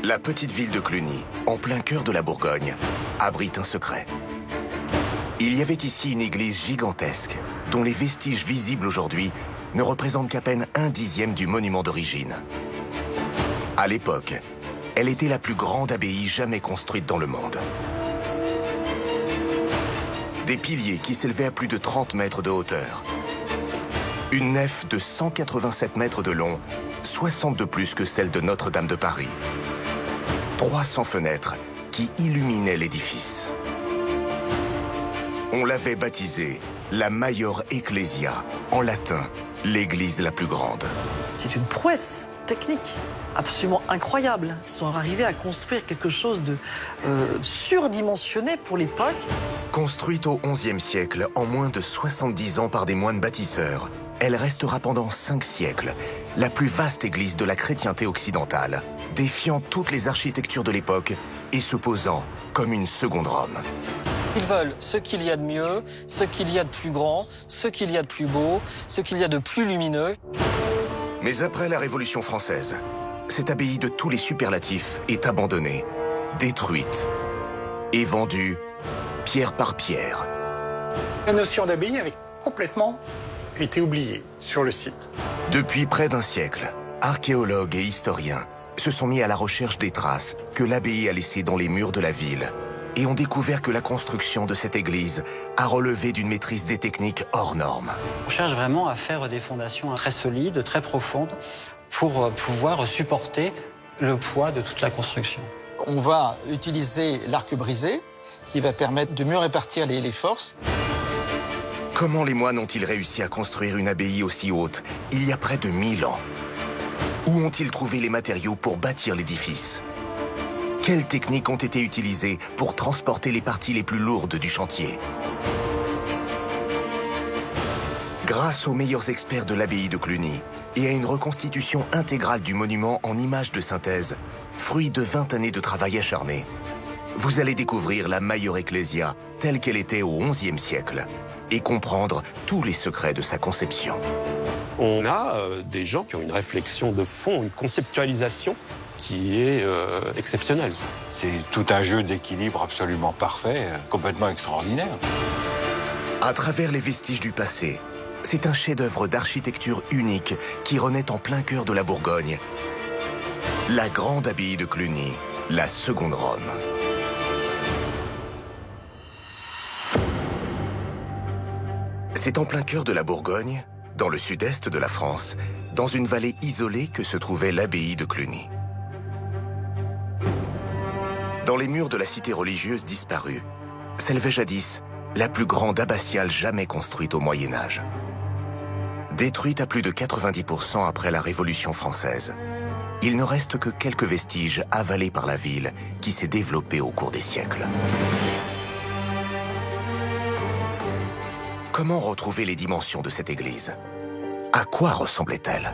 La petite ville de Cluny, en plein cœur de la Bourgogne, abrite un secret. Il y avait ici une église gigantesque, dont les vestiges visibles aujourd'hui ne représentent qu'à peine 1/10 du monument d'origine. À l'époque, elle était la plus grande abbaye jamais construite dans le monde. Des piliers qui s'élevaient à plus de 30 mètres de hauteur. Une nef de 187 mètres de long, 60 de plus que celle de Notre-Dame de Paris. 300 fenêtres qui illuminaient l'édifice. On l'avait baptisée la Maior Ecclesia, en latin, l'église la plus grande. C'est une prouesse technique absolument incroyable. Ils sont arrivés à construire quelque chose de surdimensionné pour l'époque. Construite au XIe siècle, en moins de 70 ans par des moines bâtisseurs, elle restera pendant 5 siècles la plus vaste église de la chrétienté occidentale, défiant toutes les architectures de l'époque et se posant comme une seconde Rome. Ils veulent ce qu'il y a de mieux, ce qu'il y a de plus grand, ce qu'il y a de plus beau, ce qu'il y a de plus lumineux. Mais après la Révolution française, cette abbaye de tous les superlatifs est abandonnée, détruite et vendue pierre par pierre. La notion d'abbaye avait complètement été oubliée sur le site. Depuis près d'un siècle, archéologues et historiens se sont mis à la recherche des traces que l'abbaye a laissées dans les murs de la ville et ont découvert que la construction de cette église a relevé d'une maîtrise des techniques hors normes. On cherche vraiment à faire des fondations très solides, très profondes, pour pouvoir supporter le poids de toute la construction. On va utiliser l'arc brisé, qui va permettre de mieux répartir les forces. Comment les moines ont-ils réussi à construire une abbaye aussi haute il y a près de 1000 ans? Où ont-ils trouvé les matériaux pour bâtir l'édifice? Quelles techniques ont été utilisées pour transporter les parties les plus lourdes du chantier? Grâce aux meilleurs experts de l'abbaye de Cluny et à une reconstitution intégrale du monument en images de synthèse, fruit de 20 années de travail acharné, vous allez découvrir la Maior Ecclesia telle qu'elle était au XIe siècle et comprendre tous les secrets de sa conception. On a des gens qui ont une réflexion de fond, une conceptualisation qui est exceptionnelle. C'est tout un jeu d'équilibre absolument parfait, complètement extraordinaire. À travers les vestiges du passé, c'est un chef-d'œuvre d'architecture unique qui renaît en plein cœur de la Bourgogne. La grande abbaye de Cluny, la seconde Rome. C'est en plein cœur de la Bourgogne, dans le sud-est de la France, dans une vallée isolée que se trouvait l'abbaye de Cluny. Dans les murs de la cité religieuse disparue, s'élevait jadis la plus grande abbatiale jamais construite au Moyen-Âge. Détruite à plus de 90% après la Révolution française, il ne reste que quelques vestiges avalés par la ville qui s'est développée au cours des siècles. Comment retrouver les dimensions de cette église? À quoi ressemblait-elle?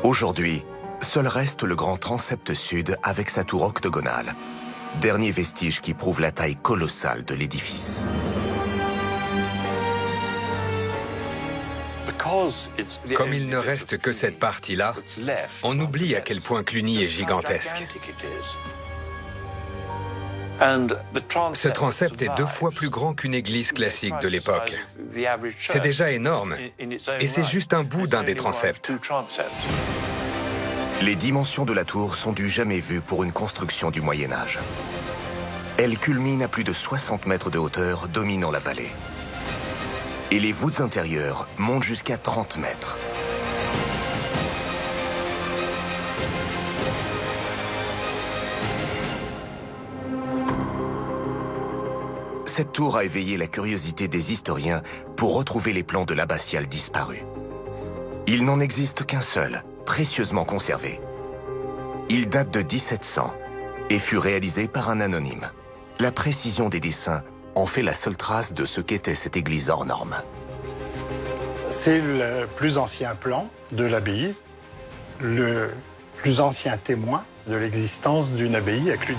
Aujourd'hui, seul reste le grand transept sud avec sa tour octogonale, dernier vestige qui prouve la taille colossale de l'édifice. Comme il ne reste que cette partie-là, on oublie à quel point Cluny est gigantesque. Ce transept est 2 fois plus grand qu'une église classique de l'époque. C'est déjà énorme, et c'est juste un bout d'un des transepts. Les dimensions de la tour sont du jamais vu pour une construction du Moyen-Âge. Elle culmine à plus de 60 mètres de hauteur, dominant la vallée. Et les voûtes intérieures montent jusqu'à 30 mètres. Cette tour a éveillé la curiosité des historiens pour retrouver les plans de l'abbatiale disparue. Il n'en existe qu'un seul, précieusement conservé. Il date de 1700 et fut réalisé par un anonyme. La précision des dessins en fait la seule trace de ce qu'était cette église hors norme. C'est le plus ancien plan de l'abbaye, le plus ancien témoin de l'existence d'une abbaye à Cluny.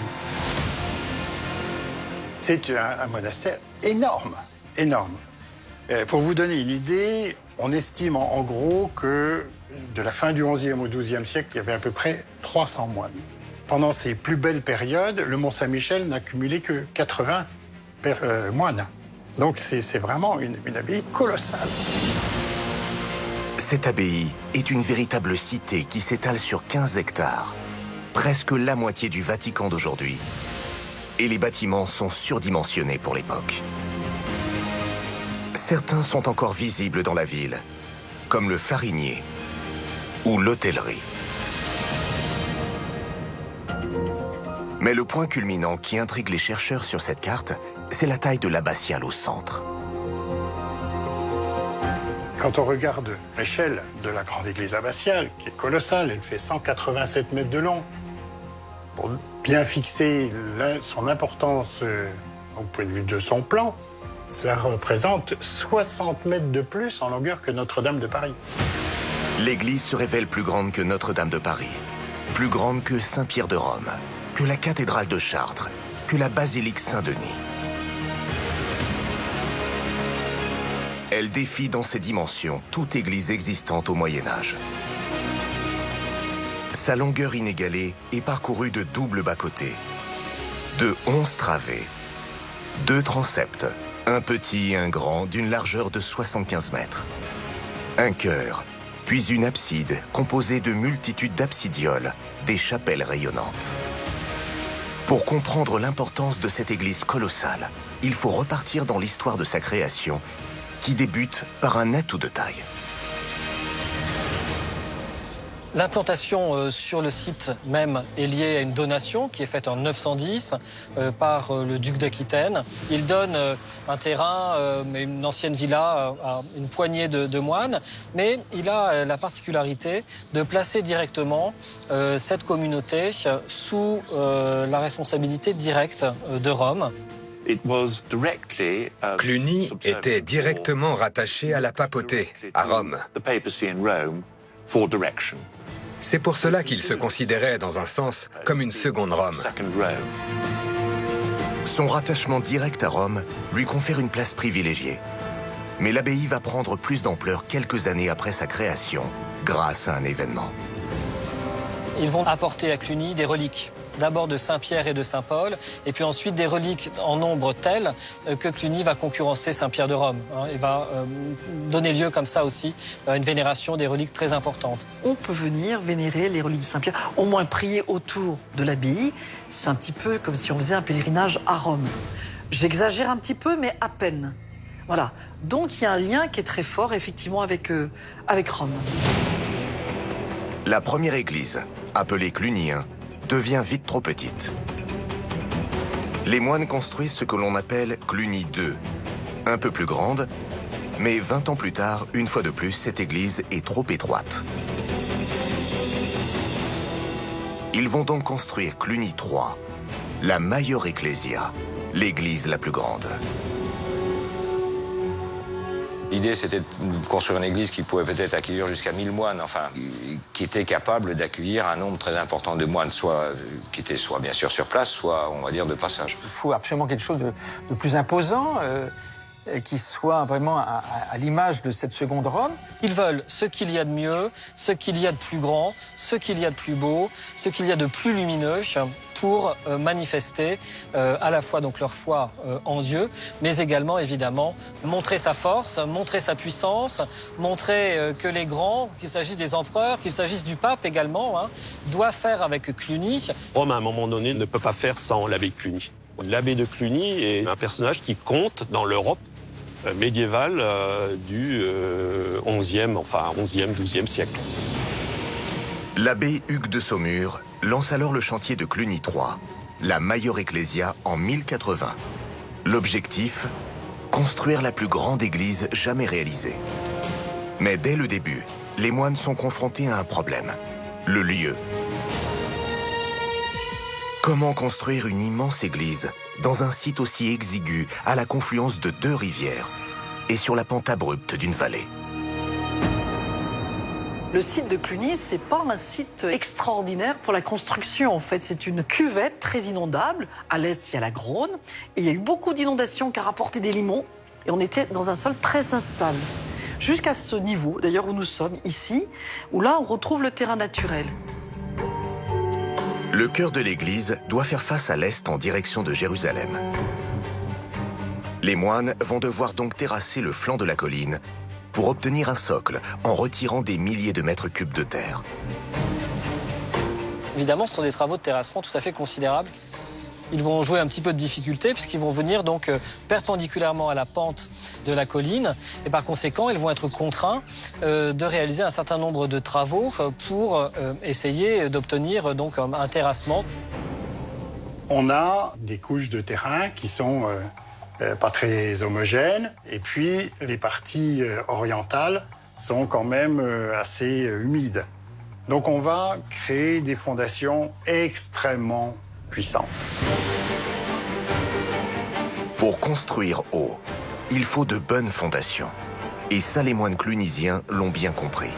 C'est un monastère énorme, énorme. Pour vous donner une idée, on estime en gros que de la fin du XIe au XIIe siècle, il y avait à peu près 300 moines. Pendant ses plus belles périodes, le Mont-Saint-Michel n'a cumulé que 80 moines. Donc c'est vraiment une abbaye colossale. Cette abbaye est une véritable cité qui s'étale sur 15 hectares, presque la moitié du Vatican d'aujourd'hui. Et les bâtiments sont surdimensionnés pour l'époque. Certains sont encore visibles dans la ville, comme le Farinier ou l'hôtellerie. Mais le point culminant qui intrigue les chercheurs sur cette carte, c'est la taille de l'abbatiale au centre. Quand on regarde l'échelle de la grande église abbatiale, qui est colossale, elle fait 187 mètres de long, pour bien fixer son importance au point de vue de son plan, cela représente 60 mètres de plus en longueur que Notre-Dame de Paris. L'église se révèle plus grande que Notre-Dame de Paris, plus grande que Saint-Pierre de Rome, que la cathédrale de Chartres, que la basilique Saint-Denis. Elle défie dans ses dimensions toute église existante au Moyen-Âge. Sa longueur inégalée est parcourue de doubles bas-côtés, de 11 travées, 2 transepts, un petit et un grand d'une largeur de 75 mètres, un chœur, puis une abside composée de multitudes d'absidioles, des chapelles rayonnantes. Pour comprendre l'importance de cette église colossale, il faut repartir dans l'histoire de sa création, qui débute par un atout de taille. L'implantation sur le site même est liée à une donation qui est faite en 910 par le duc d'Aquitaine. Il donne un terrain, une ancienne villa à une poignée de moines, mais il a la particularité de placer directement cette communauté sous la responsabilité directe de Rome. Cluny était directement rattaché à la papauté, à Rome. C'est pour cela qu'il se considérait, dans un sens, comme une seconde Rome. Son rattachement direct à Rome lui confère une place privilégiée. Mais l'abbaye va prendre plus d'ampleur quelques années après sa création, grâce à un événement. Ils vont apporter à Cluny des reliques. D'abord de Saint-Pierre et de Saint-Paul, et puis ensuite des reliques en nombre tel que Cluny va concurrencer Saint-Pierre de Rome, et va donner lieu comme ça aussi à une vénération des reliques très importantes. On peut venir vénérer les reliques de Saint-Pierre, au moins prier autour de l'abbaye. C'est un petit peu comme si on faisait un pèlerinage à Rome. J'exagère un petit peu, mais à peine. Voilà. Donc il y a un lien qui est très fort, effectivement, avec Rome. La première église, appelée Cluny I, devient vite trop petite. Les moines construisent ce que l'on appelle Cluny II, un peu plus grande, mais 20 ans plus tard, une fois de plus, cette église est trop étroite. Ils vont donc construire Cluny III, la Maior Ecclesia, l'église la plus grande. L'idée, c'était de construire une église qui pouvait peut-être accueillir jusqu'à 1000 moines, enfin, qui était capable d'accueillir un nombre très important de moines, qui étaient soit bien sûr sur place, soit, on va dire, de passage. Il faut absolument quelque chose de plus imposant, qui soit vraiment à l'image de cette seconde Rome. Ils veulent ce qu'il y a de mieux, ce qu'il y a de plus grand, ce qu'il y a de plus beau, ce qu'il y a de plus lumineux, pour manifester à la fois donc leur foi en Dieu, mais également évidemment montrer sa force, montrer sa puissance, montrer que les grands, qu'il s'agisse des empereurs, qu'il s'agisse du pape également, doivent faire avec Cluny. Rome, à un moment donné, ne peut pas faire sans l'abbé de Cluny. L'abbé de Cluny est un personnage qui compte dans l'Europe médiévale du 11e, 12e siècle. L'abbé Hugues de Saumur lance alors le chantier de Cluny III, la Maior Ecclesia, en 1080. L'objectif, construire la plus grande église jamais réalisée. Mais dès le début, les moines sont confrontés à un problème, le lieu. Comment construire une immense église dans un site aussi exigu, à la confluence de 2 rivières et sur la pente abrupte d'une vallée? Le site de Cluny, c'est pas un site extraordinaire pour la construction, en fait. C'est une cuvette très inondable. À l'est, il y a la Garonne. Et il y a eu beaucoup d'inondations qui a rapporté des limons. Et on était dans un sol très instable. jusqu'à ce niveau, d'ailleurs où nous sommes, ici, où là on retrouve le terrain naturel. Le chœur de l'église doit faire face à l'est en direction de Jérusalem. Les moines vont devoir donc terrasser le flanc de la colline pour obtenir un socle en retirant des milliers de mètres cubes de terre. Évidemment, ce sont des travaux de terrassement tout à fait considérables. Ils vont jouer un petit peu de difficulté puisqu'ils vont venir donc perpendiculairement à la pente de la colline et par conséquent, ils vont être contraints de réaliser un certain nombre de travaux pour essayer d'obtenir donc un terrassement. On a des couches de terrain qui sont pas très homogènes et puis les parties orientales sont quand même assez humides. Donc on va créer des fondations extrêmement puissantes. Pour construire haut, il faut de bonnes fondations. Et ça, les moines clunisiens l'ont bien compris.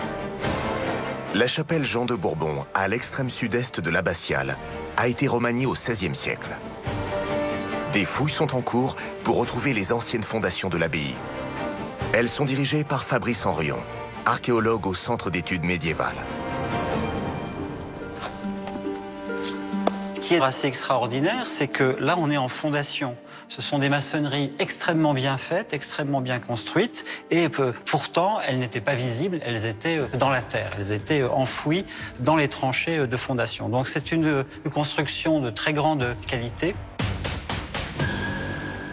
La chapelle Jean de Bourbon, à l'extrême sud-est de l'abbatiale, a été remaniée au XVIe siècle. Des fouilles sont en cours pour retrouver les anciennes fondations de l'abbaye. Elles sont dirigées par Fabrice Henrion, archéologue au Centre d'études médiévales. Ce qui est assez extraordinaire, c'est que là, on est en fondation. Ce sont des maçonneries extrêmement bien faites, extrêmement bien construites, et pourtant, elles n'étaient pas visibles, elles étaient dans la terre, elles étaient enfouies dans les tranchées de fondation. Donc c'est une construction de très grande qualité.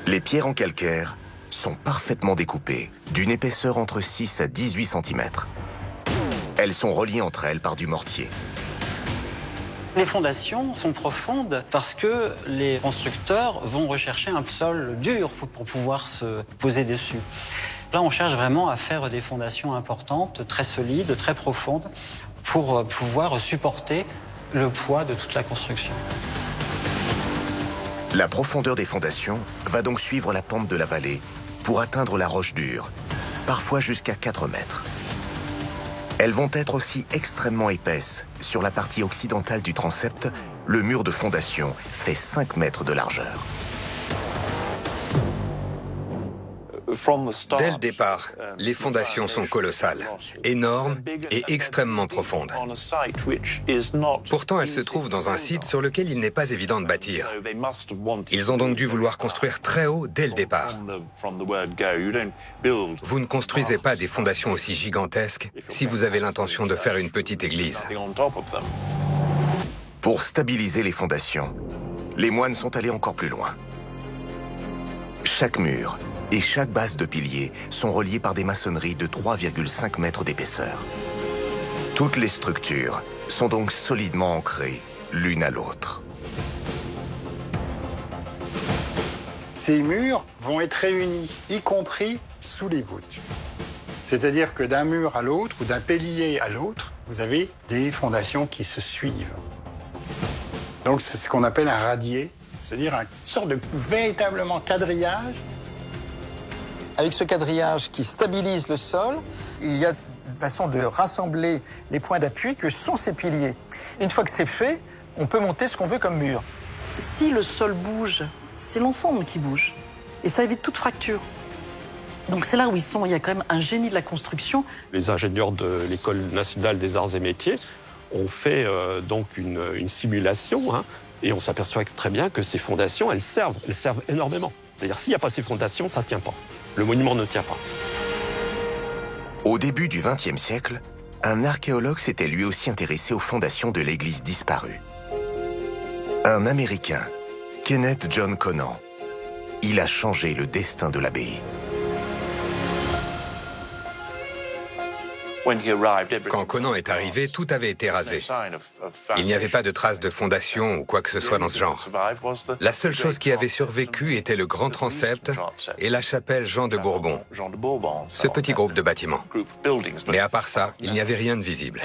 Les pierres en calcaire sont parfaitement découpées, d'une épaisseur entre 6 à 18 cm. Elles sont reliées entre elles par du mortier. Les fondations sont profondes parce que les constructeurs vont rechercher un sol dur pour pouvoir se poser dessus. Là, on cherche vraiment à faire des fondations importantes, très solides, très profondes, pour pouvoir supporter le poids de toute la construction. La profondeur des fondations va donc suivre la pente de la vallée pour atteindre la roche dure, parfois jusqu'à 4 mètres. Elles vont être aussi extrêmement épaisses. Sur la partie occidentale du transept, le mur de fondation fait 5 mètres de largeur. Dès le départ, les fondations sont colossales, énormes et extrêmement profondes. Pourtant, elles se trouvent dans un site sur lequel il n'est pas évident de bâtir. Ils ont donc dû vouloir construire très haut dès le départ. Vous ne construisez pas des fondations aussi gigantesques si vous avez l'intention de faire une petite église. Pour stabiliser les fondations, les moines sont allés encore plus loin. Chaque mur et chaque base de piliers sont reliés par des maçonneries de 3,5 mètres d'épaisseur. Toutes les structures sont donc solidement ancrées l'une à l'autre. Ces murs vont être réunis, y compris sous les voûtes. C'est-à-dire que d'un mur à l'autre ou d'un pilier à l'autre, vous avez des fondations qui se suivent. Donc c'est ce qu'on appelle un radier, c'est-à-dire une sorte de véritablement quadrillage. Avec ce quadrillage qui stabilise le sol, il y a une façon de rassembler les points d'appui que sont ces piliers. Une fois que c'est fait, on peut monter ce qu'on veut comme mur. Si le sol bouge, c'est l'ensemble qui bouge. Et ça évite toute fracture. Donc c'est là où il y a quand même un génie de la construction. Les ingénieurs de l'École nationale des arts et métiers ont fait donc une simulation, et on s'aperçoit très bien que ces fondations, elles servent énormément. C'est-à-dire s'il n'y a pas ces fondations, ça ne tient pas. Le monument ne tient pas. Au début du XXe siècle, un archéologue s'était lui aussi intéressé aux fondations de l'église disparue. Un Américain, Kenneth John Conant. Il a changé le destin de l'abbaye. Quand Conant est arrivé, tout avait été rasé. Il n'y avait pas de traces de fondation ou quoi que ce soit dans ce genre. La seule chose qui avait survécu était le grand transept et la chapelle Jean de Bourbon, ce petit groupe de bâtiments. Mais à part ça, il n'y avait rien de visible.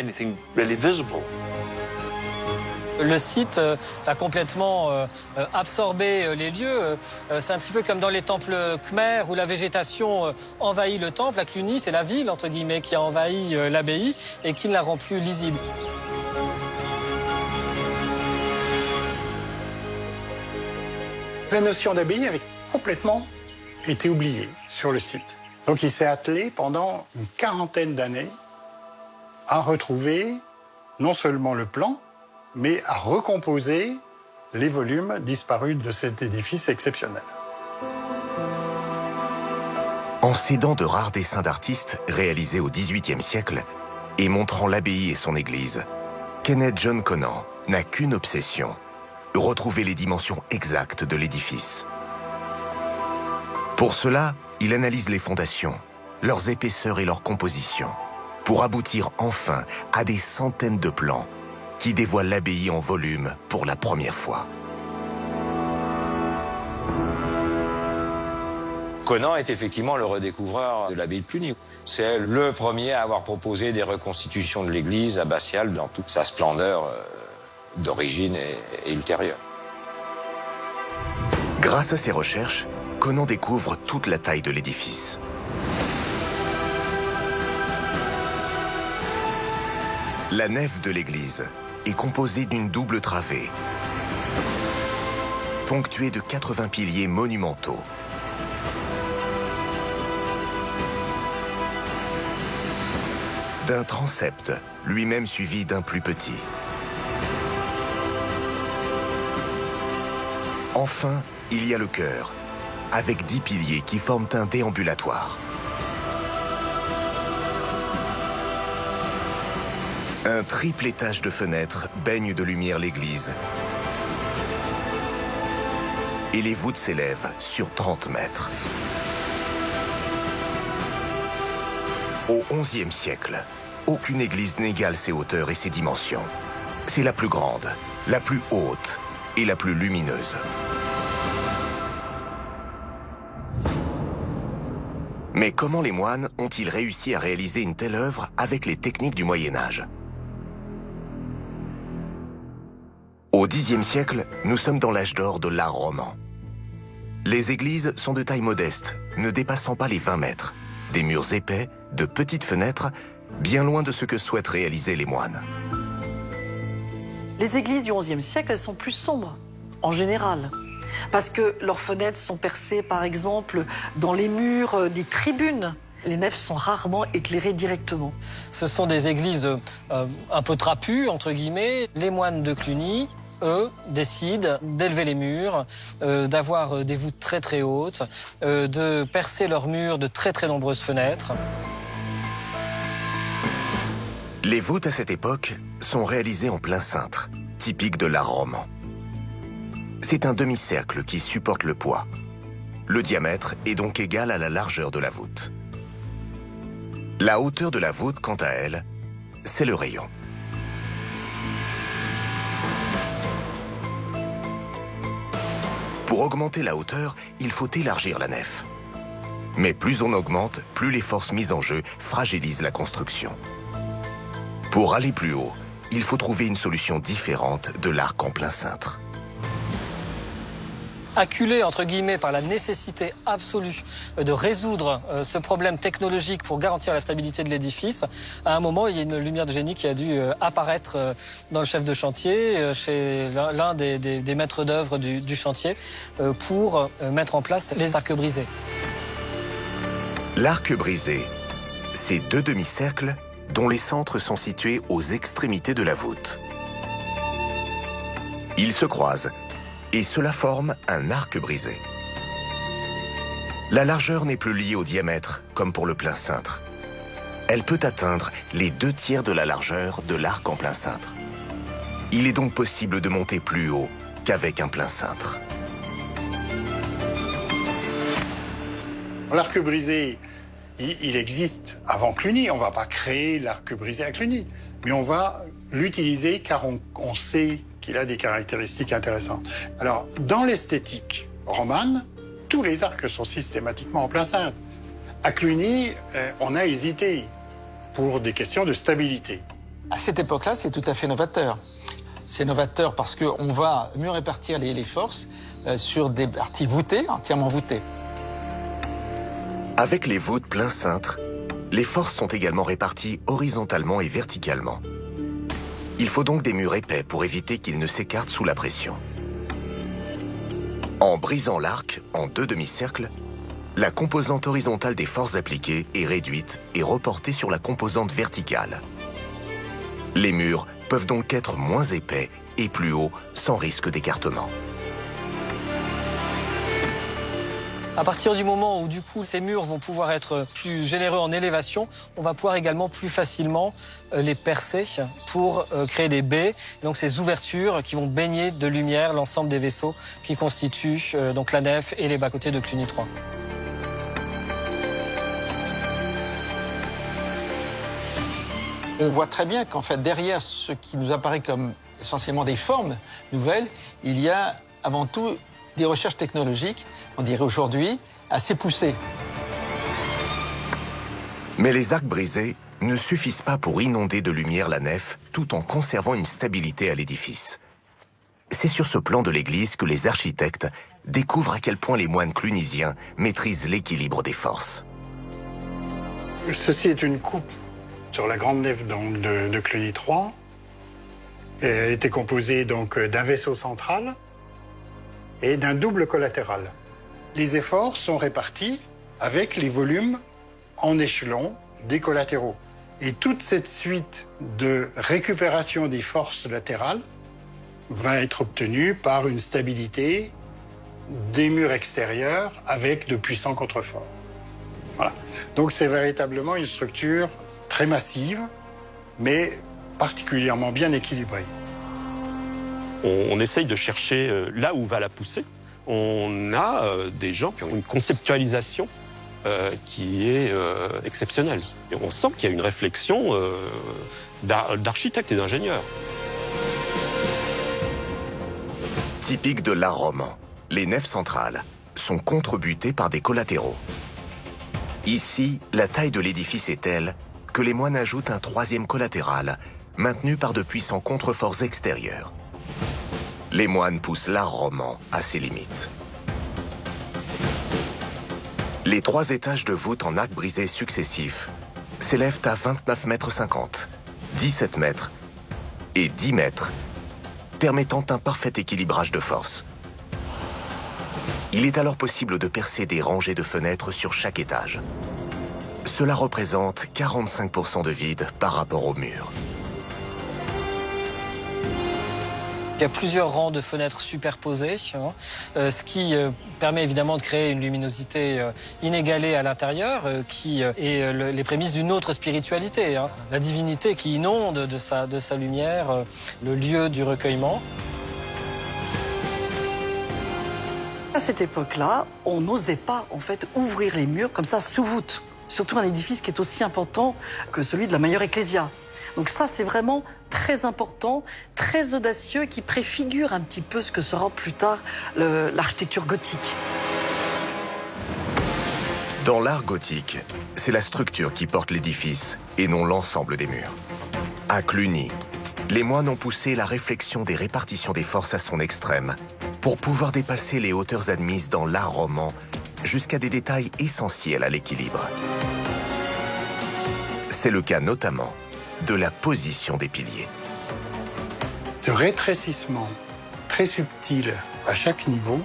Le site a complètement absorbé les lieux. C'est un petit peu comme dans les temples khmers où la végétation envahit le temple. À Cluny, c'est la ville, entre guillemets, qui a envahi l'abbaye et qui ne la rend plus lisible. La notion d'abbaye avait complètement été oubliée sur le site. Donc il s'est attelé pendant une quarantaine d'années à retrouver non seulement le plan, mais à recomposer les volumes disparus de cet édifice exceptionnel. En s'aidant de rares dessins d'artistes réalisés au XVIIIe siècle et montrant l'abbaye et son église, Kenneth John Conant n'a qu'une obsession, retrouver les dimensions exactes de l'édifice. Pour cela, il analyse les fondations, leurs épaisseurs et leur composition, pour aboutir enfin à des centaines de plans qui dévoilent l'abbaye en volume pour la première fois. Conant est effectivement le redécouvreur de l'abbaye de Cluny. C'est le premier à avoir proposé des reconstitutions de l'église abbatiale dans toute sa splendeur d'origine et ultérieure. Grâce à ses recherches, Conant découvre toute la taille de l'édifice. La nef de l'église est composée d'une double travée, ponctuée de 80 piliers monumentaux. D'un transept, lui-même suivi d'un plus petit. Enfin, il y a le chœur, avec 10 piliers qui forment un déambulatoire. Un triple étage de fenêtres baigne de lumière l'église. Et les voûtes s'élèvent sur 30 mètres. Au XIe siècle, aucune église n'égale ses hauteurs et ses dimensions. C'est la plus grande, la plus haute et la plus lumineuse. Mais comment les moines ont-ils réussi à réaliser une telle œuvre avec les techniques du Moyen-Âge? Au Xe siècle, nous sommes dans l'âge d'or de l'art roman. Les églises sont de taille modeste, ne dépassant pas les 20 mètres. Des murs épais, de petites fenêtres, bien loin de ce que souhaitent réaliser les moines. Les églises du XIe siècle, elles sont plus sombres, en général. Parce que leurs fenêtres sont percées, par exemple, dans les murs des tribunes. Les nefs sont rarement éclairées directement. Ce sont des églises un peu trapues, entre guillemets. Les moines de Cluny, eux, décident d'élever les murs, d'avoir des voûtes très très hautes, de percer leurs murs de très très nombreuses fenêtres. Les voûtes à cette époque sont réalisées en plein cintre, typique de l'art roman. C'est un demi-cercle qui supporte le poids. Le diamètre est donc égal à la largeur de la voûte. La hauteur de la voûte, quant à elle, c'est le rayon. Pour augmenter la hauteur, il faut élargir la nef. Mais plus on augmente, plus les forces mises en jeu fragilisent la construction. Pour aller plus haut, il faut trouver une solution différente de l'arc en plein cintre. Acculé, entre guillemets, par la nécessité absolue de résoudre ce problème technologique pour garantir la stabilité de l'édifice, à un moment, il y a une lumière de génie qui a dû apparaître dans le chef de chantier, chez l'un des maîtres d'œuvre du chantier, pour mettre en place les arcs brisés. L'arc brisé, c'est deux demi-cercles dont les centres sont situés aux extrémités de la voûte. Ils se croisent et cela forme un arc brisé. La largeur n'est plus liée au diamètre, comme pour le plein cintre. Elle peut atteindre les 2/3 de la largeur de l'arc en plein cintre. Il est donc possible de monter plus haut qu'avec un plein cintre. L'arc brisé, il existe avant Cluny. On ne va pas créer l'arc brisé à Cluny, mais on va l'utiliser car on sait qu'il a des caractéristiques intéressantes. Alors, dans l'esthétique romane, tous les arcs sont systématiquement en plein cintre. À Cluny, on a hésité pour des questions de stabilité. À cette époque-là, c'est tout à fait novateur. C'est novateur parce qu'on va mieux répartir les forces sur des parties voûtées, entièrement voûtées. Avec les voûtes plein cintre, les forces sont également réparties horizontalement et verticalement. Il faut donc des murs épais pour éviter qu'ils ne s'écartent sous la pression. En brisant l'arc en deux demi-cercles, la composante horizontale des forces appliquées est réduite et reportée sur la composante verticale. Les murs peuvent donc être moins épais et plus hauts sans risque d'écartement. À partir du moment où du coup ces murs vont pouvoir être plus généreux en élévation, on va pouvoir également plus facilement les percer pour créer des baies, donc ces ouvertures qui vont baigner de lumière l'ensemble des vaisseaux qui constituent donc la nef et les bas-côtés de Cluny 3. On voit très bien qu'en fait, derrière ce qui nous apparaît comme essentiellement des formes nouvelles, il y a avant tout des recherches technologiques, on dirait aujourd'hui, assez poussées. Mais les arcs brisés ne suffisent pas pour inonder de lumière la nef tout en conservant une stabilité à l'édifice. C'est sur ce plan de l'église que les architectes découvrent à quel point les moines clunisiens maîtrisent l'équilibre des forces. Ceci est une coupe sur la grande nef donc, de Cluny 3. Elle était composée donc d'un vaisseau central et d'un double collatéral. Les efforts sont répartis avec les volumes en échelon des collatéraux. Et toute cette suite de récupération des forces latérales va être obtenue par une stabilité des murs extérieurs avec de puissants contreforts. Voilà. Donc c'est véritablement une structure très massive, mais particulièrement bien équilibrée. On essaye de chercher là où va la poussée. On a des gens qui ont une conceptualisation qui est exceptionnelle. Et on sent qu'il y a une réflexion d'architectes et d'ingénieurs. Typique de l'art roman, les nefs centrales sont contrebutées par des collatéraux. Ici, la taille de l'édifice est telle que les moines ajoutent un troisième collatéral, maintenu par de puissants contreforts extérieurs. Les moines poussent l'art roman à ses limites. Les 3 étages de voûte en arcs brisés successifs s'élèvent à 29,50 mètres, 17 mètres et 10 mètres, permettant un parfait équilibrage de force. Il est alors possible de percer des rangées de fenêtres sur chaque étage. Cela représente 45% de vide par rapport au mur. Il y a plusieurs rangs de fenêtres superposées, ce qui permet évidemment de créer une luminosité inégalée à l'intérieur, qui est les prémices d'une autre spiritualité. La divinité qui inonde de sa lumière le lieu du recueillement. À cette époque-là, on n'osait pas en fait ouvrir les murs comme ça sous voûte. Surtout un édifice qui est aussi important que celui de la Mayor Ecclesia. Donc ça, c'est vraiment très important, très audacieux, qui préfigure un petit peu ce que sera plus tard l'architecture gothique. Dans l'art gothique, c'est la structure qui porte l'édifice et non l'ensemble des murs. À Cluny, les moines ont poussé la réflexion des répartitions des forces à son extrême pour pouvoir dépasser les hauteurs admises dans l'art roman jusqu'à des détails essentiels à l'équilibre. C'est le cas notamment de la position des piliers. Ce rétrécissement très subtil à chaque niveau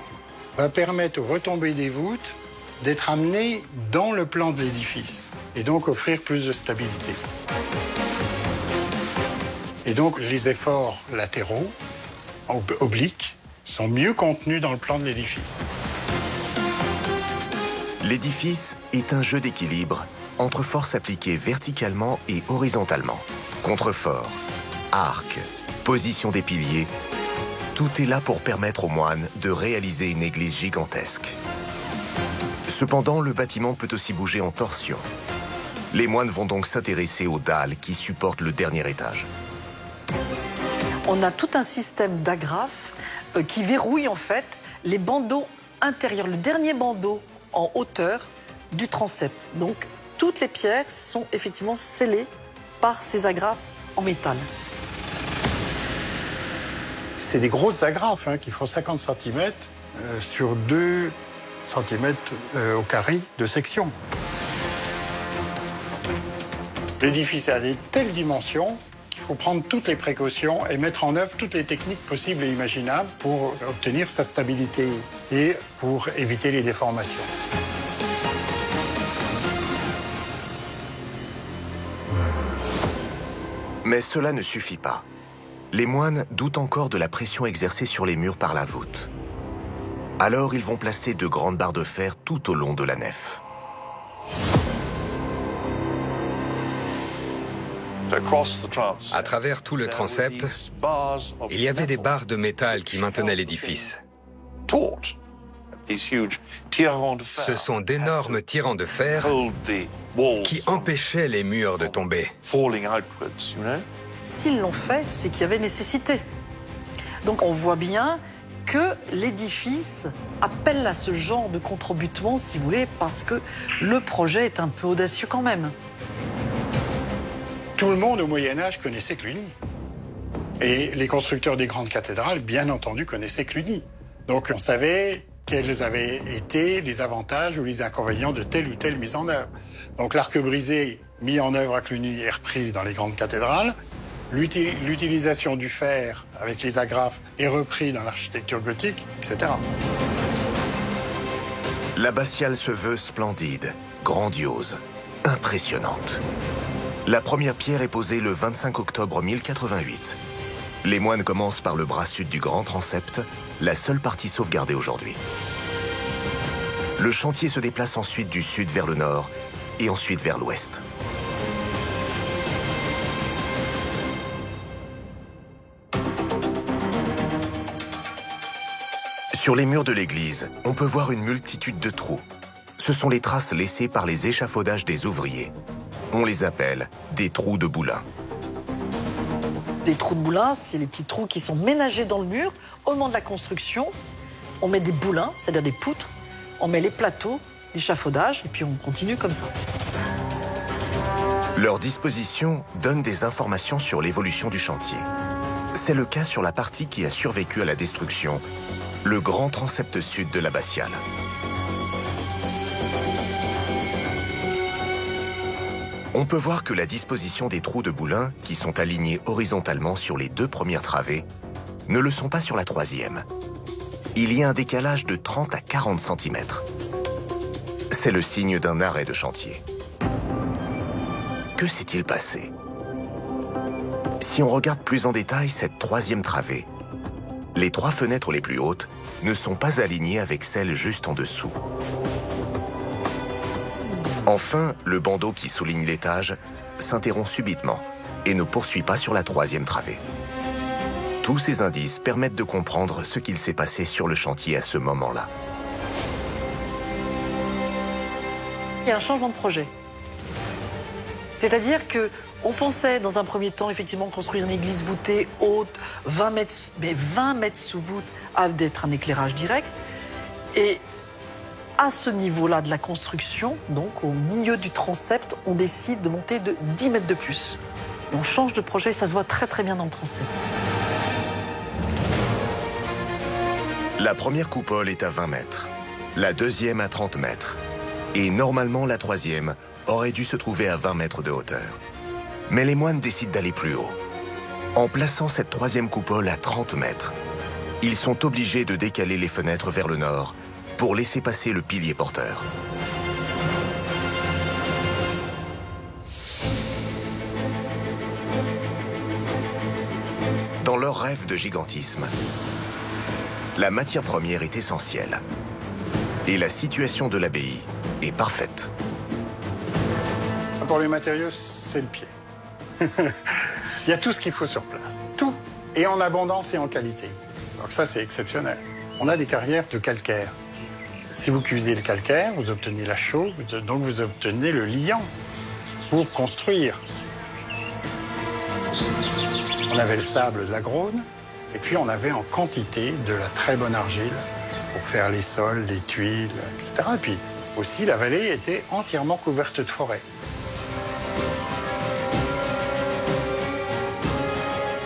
va permettre aux retombées des voûtes d'être amenées dans le plan de l'édifice et donc offrir plus de stabilité. Et donc les efforts latéraux, obliques, sont mieux contenus dans le plan de l'édifice. L'édifice est un jeu d'équilibre entre forces appliquées verticalement et horizontalement. Contreforts, arcs, position des piliers, tout est là pour permettre aux moines de réaliser une église gigantesque. Cependant, le bâtiment peut aussi bouger en torsion. Les moines vont donc s'intéresser aux dalles qui supportent le dernier étage. On a tout un système d'agrafes qui verrouille en fait les bandeaux intérieurs, le dernier bandeau en hauteur du transept. Donc, toutes les pierres sont effectivement scellées par ces agrafes en métal. C'est des grosses agrafes qui font 50 cm sur 2 cm au carré de section. L'édifice a de telles dimensions qu'il faut prendre toutes les précautions et mettre en œuvre toutes les techniques possibles et imaginables pour obtenir sa stabilité et pour éviter les déformations. Mais cela ne suffit pas. Les moines doutent encore de la pression exercée sur les murs par la voûte. Alors ils vont placer de grandes barres de fer tout au long de la nef. À travers tout le transept, il y avait des barres de métal qui maintenaient l'édifice. Ce sont d'énormes tirants de fer qui empêchaient les murs de tomber. S'ils l'ont fait, c'est qu'il y avait nécessité. Donc on voit bien que l'édifice appelle à ce genre de contrebutement, si vous voulez, parce que le projet est un peu audacieux quand même. Tout le monde au Moyen-Âge connaissait Cluny. Et les constructeurs des grandes cathédrales, bien entendu, connaissaient Cluny. Donc on savait quels avaient été les avantages ou les inconvénients de telle ou telle mise en œuvre. Donc l'arc brisé mis en œuvre à Cluny est repris dans les grandes cathédrales. L'utilisation du fer avec les agrafes est repris dans l'architecture gothique, etc. L'abbatiale se veut splendide, grandiose, impressionnante. La première pierre est posée le 25 octobre 1088. Les moines commencent par le bras sud du grand transept, la seule partie sauvegardée aujourd'hui. Le chantier se déplace ensuite du sud vers le nord et ensuite vers l'ouest. Sur les murs de l'église, on peut voir une multitude de trous. Ce sont les traces laissées par les échafaudages des ouvriers. On les appelle des trous de boulin. Des trous de boulin, c'est les petits trous qui sont ménagés dans le mur. Au moment de la construction, on met des boulins, c'est-à-dire des poutres, on met les plateaux, l'échafaudage, et puis on continue comme ça. Leur disposition donne des informations sur l'évolution du chantier. C'est le cas sur la partie qui a survécu à la destruction, le grand transept sud de l'abbatiale. On peut voir que la disposition des trous de boulin, qui sont alignés horizontalement sur les deux premières travées, ne le sont pas sur la troisième. Il y a un décalage de 30 à 40 cm. C'est le signe d'un arrêt de chantier. Que s'est-il passé? Si on regarde plus en détail cette troisième travée, les trois fenêtres les plus hautes ne sont pas alignées avec celles juste en dessous. Enfin, le bandeau qui souligne l'étage s'interrompt subitement et ne poursuit pas sur la troisième travée. Tous ces indices permettent de comprendre ce qu'il s'est passé sur le chantier à ce moment-là. Il y a un changement de projet. C'est-à-dire qu'on pensait dans un premier temps effectivement construire une église voûtée haute, 20 mètres, mais 20 mètres sous voûte, d'être un éclairage direct. Et à ce niveau-là de la construction, donc au milieu du transept, on décide de monter de 10 mètres de plus. Et on change de projet, ça se voit très très bien dans le transept. La première coupole est à 20 mètres, la deuxième à 30 mètres. Et normalement, la troisième aurait dû se trouver à 20 mètres de hauteur. Mais les moines décident d'aller plus haut. En plaçant cette troisième coupole à 30 mètres, ils sont obligés de décaler les fenêtres vers le nord pour laisser passer le pilier porteur. Dans leur rêve de gigantisme, la matière première est essentielle. Et la situation de l'abbaye est parfaite. Pour les matériaux, c'est le pied. Il y a tout ce qu'il faut sur place. Tout. Et en abondance et en qualité. Donc ça, c'est exceptionnel. On a des carrières de calcaire. Si vous cuisez le calcaire, vous obtenez la chaux, donc vous obtenez le liant pour construire. On avait le sable de la Garonne, et puis on avait en quantité de la très bonne argile pour faire les sols, les tuiles, etc. Et puis aussi, la vallée était entièrement couverte de forêts.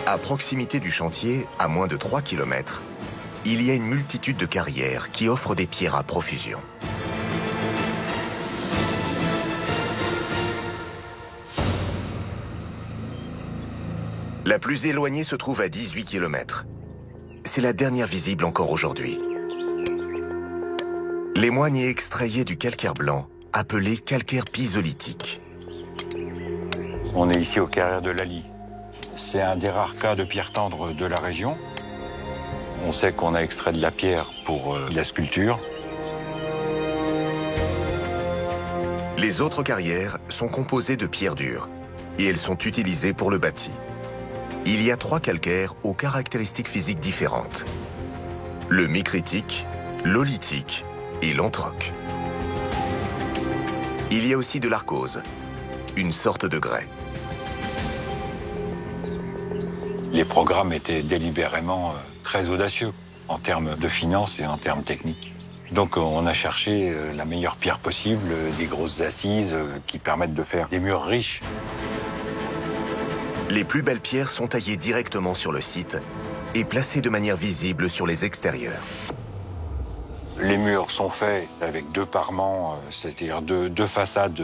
À proximité du chantier, à moins de 3 km, il y a une multitude de carrières qui offrent des pierres à profusion. La plus éloignée se trouve à 18 km. C'est la dernière visible encore aujourd'hui. Les moines y extrayaient du calcaire blanc, appelé calcaire pisolithique. On est ici aux carrières de Lally. C'est un des rares cas de pierre tendre de la région. On sait qu'on a extrait de la pierre pour la sculpture. Les autres carrières sont composées de pierres dures et elles sont utilisées pour le bâti. Il y a 3 calcaires aux caractéristiques physiques différentes. Le micritique, l'olithique et l'anthroque. Il y a aussi de l'arkose, une sorte de grès. Les programmes étaient délibérément très audacieux en termes de finances et en termes techniques. Donc on a cherché la meilleure pierre possible, des grosses assises qui permettent de faire des murs riches. Les plus belles pierres sont taillées directement sur le site et placées de manière visible sur les extérieurs. Les murs sont faits avec 2 parements, c'est-à-dire deux façades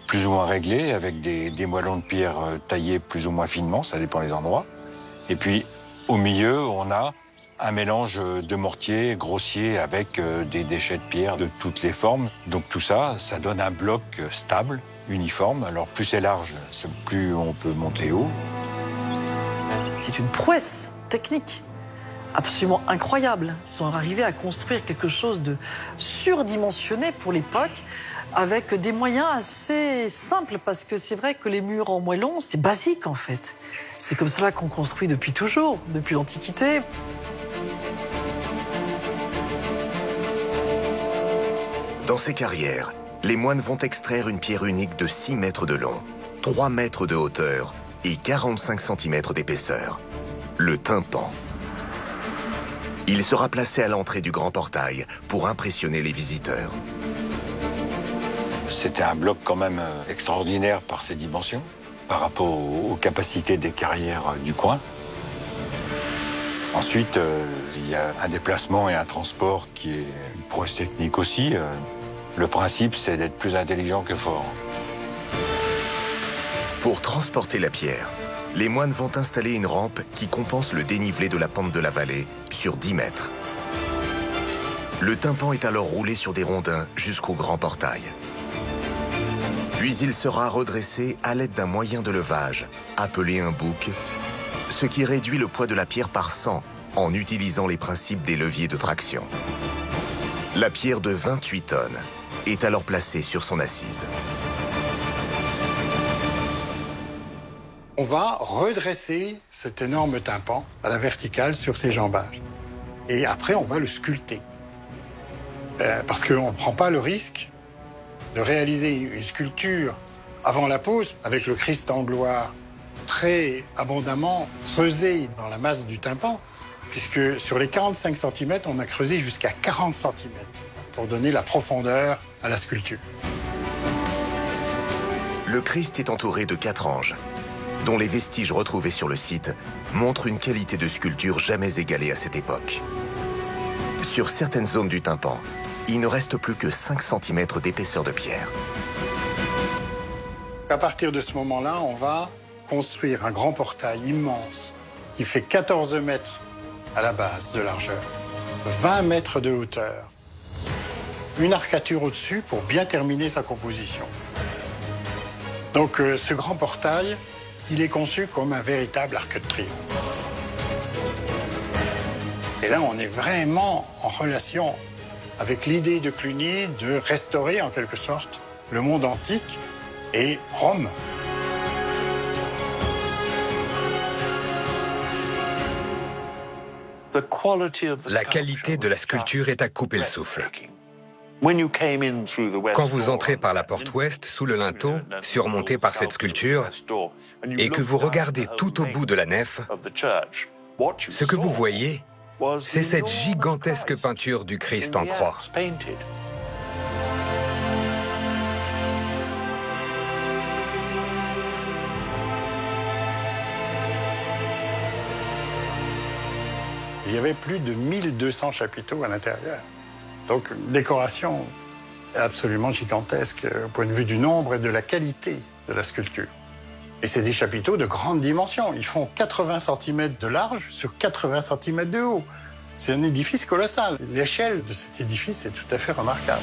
plus ou moins réglées, avec des moellons de pierre taillés plus ou moins finement, ça dépend des endroits. Et puis au milieu, on a un mélange de mortier grossier avec des déchets de pierre de toutes les formes. Donc tout ça, ça donne un bloc stable, uniforme. Alors plus c'est large, plus on peut monter haut. C'est une prouesse technique absolument incroyable. Ils sont arrivés à construire quelque chose de surdimensionné pour l'époque, avec des moyens assez simples, parce que c'est vrai que les murs en moellon, c'est basique en fait. C'est comme cela qu'on construit depuis toujours, depuis l'Antiquité. Dans ces carrières, les moines vont extraire une pierre unique de 6 mètres de long, 3 mètres de hauteur et 45 cm d'épaisseur, le tympan. Il sera placé à l'entrée du grand portail pour impressionner les visiteurs. C'était un bloc quand même extraordinaire par ses dimensions, par rapport aux capacités des carrières du coin. Ensuite, il y a un déplacement et un transport qui est une prouesse technique aussi. Le principe, c'est d'être plus intelligent que fort. Pour transporter la pierre, les moines vont installer une rampe qui compense le dénivelé de la pente de la vallée sur 10 mètres. Le tympan est alors roulé sur des rondins jusqu'au grand portail. Puis il sera redressé à l'aide d'un moyen de levage, appelé un bouc, ce qui réduit le poids de la pierre par 100 en utilisant les principes des leviers de traction. La pierre de 28 tonnes est alors placée sur son assise. On va redresser cet énorme tympan à la verticale sur ses jambages. Et après, on va le sculpter. Parce qu'on ne prend pas le risque de réaliser une sculpture avant la pose, avec le Christ en gloire très abondamment creusé dans la masse du tympan, puisque sur les 45 cm, on a creusé jusqu'à 40 cm pour donner la profondeur à la sculpture. Le Christ est entouré de 4 anges, dont les vestiges retrouvés sur le site montrent une qualité de sculpture jamais égalée à cette époque. Sur certaines zones du tympan, il ne reste plus que 5 cm d'épaisseur de pierre. À partir de ce moment-là, on va construire un grand portail immense qui fait 14 mètres à la base de largeur, 20 mètres de hauteur, une arcature au-dessus pour bien terminer sa composition. Donc ce grand portail, il est conçu comme un véritable arc de triomphe. Et là, on est vraiment en relation avec l'idée de Cluny de restaurer en quelque sorte le monde antique et Rome. La qualité de la sculpture est à couper le souffle. Quand vous entrez par la porte ouest, sous le linteau, surmonté par cette sculpture, et que vous regardez tout au bout de la nef, ce que vous voyez, c'est cette gigantesque peinture du Christ en croix. Il y avait plus de 1200 chapiteaux à l'intérieur. Donc une décoration absolument gigantesque au point de vue du nombre et de la qualité de la sculpture. Et c'est des chapiteaux de grande dimension. Ils font 80 cm de large sur 80 cm de haut. C'est un édifice colossal. L'échelle de cet édifice est tout à fait remarquable.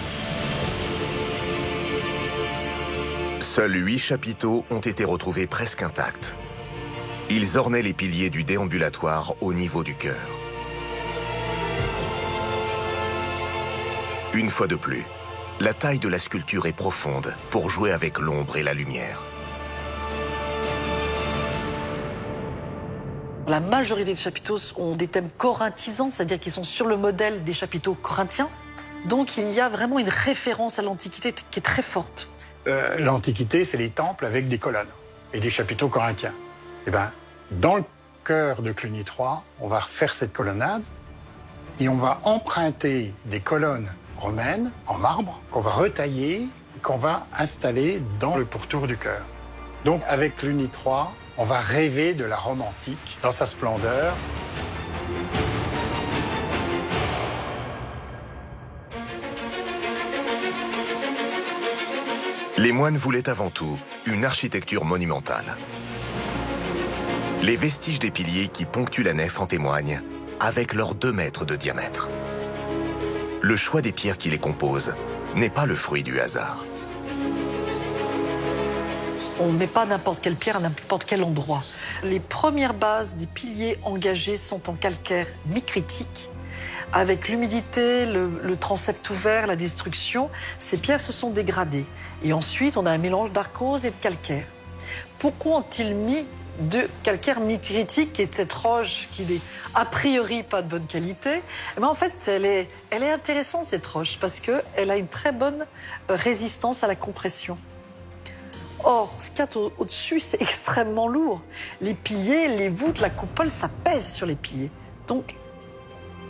Seuls 8 chapiteaux ont été retrouvés presque intacts. Ils ornaient les piliers du déambulatoire au niveau du chœur. Une fois de plus, la taille de la sculpture est profonde pour jouer avec l'ombre et la lumière. La majorité des chapiteaux ont des thèmes corinthisants, c'est-à-dire qu'ils sont sur le modèle des chapiteaux corinthiens. Donc il y a vraiment une référence à l'Antiquité qui est très forte. L'Antiquité, c'est les temples avec des colonnes et des chapiteaux corinthiens. Et ben, dans le cœur de Cluny 3, on va refaire cette colonnade et on va emprunter des colonnes romaines en marbre qu'on va retailler, qu'on va installer dans le pourtour du chœur. Donc avec Cluny 3, on va rêver de la Rome antique dans sa splendeur. Les moines voulaient avant tout une architecture monumentale. Les vestiges des piliers qui ponctuent la nef en témoignent, avec leurs 2 mètres de diamètre. Le choix des pierres qui les composent n'est pas le fruit du hasard. On ne met pas n'importe quelle pierre à n'importe quel endroit. Les premières bases des piliers engagés sont en calcaire micritique. Avec l'humidité, le transept ouvert, la destruction, ces pierres se sont dégradées. Et ensuite, on a un mélange d'arcose et de calcaire. Pourquoi ont-ils mis de calcaire micritique, qui est cette roche qui n'est a priori pas de bonne qualité? Eh bien, en fait, elle est intéressante, cette roche, parce qu'elle a une très bonne résistance à la compression. Or, ce qu'il y a au-dessus, c'est extrêmement lourd. Les piliers, les voûtes, la coupole, ça pèse sur les piliers. Donc,